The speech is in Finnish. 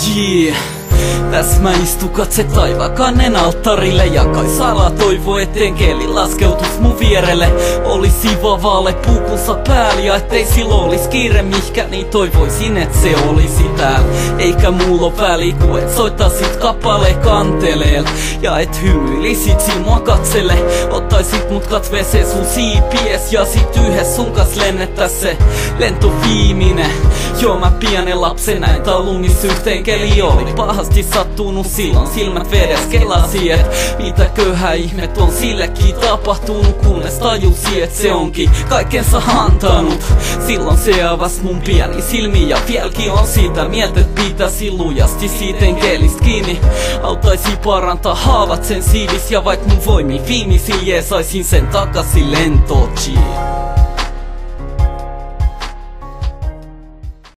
Yeah. Täs mä istu katse taivakannen alttarille ja kai salaa toivo eteen keli laskeutus mun vierelle. Olisi vaale puukunsa päällä ja ettei silloin olis kiire mihkä, niin toivoisin et se olisi täällä. Eikä mulla oo väli ku et soittaisit kappale kanteleel ja et hymyilisit siin mua katsele. Ottaisit mut katveeseen sun siipies ja sit yhdessä sun kas lennettäis se lento viimeinen. Joo mä pienen lapsen näin talunis yhteen keli oli pahasti sattunut silloin silmät vedes kelasi et mitäköhän ihmet on sillekin tapahtunut, kunnes tajusi et se onkin kaikensa antanut. Silloin se avas mun pieni silmi ja vieläkin on siitä mieltä et pitäisi lujasti siitä kelistä kiinni. Auttaisi parantaa haavat sen siivis ja vaik mun voimi viimeisin jeesaisin sen takasin lentoon.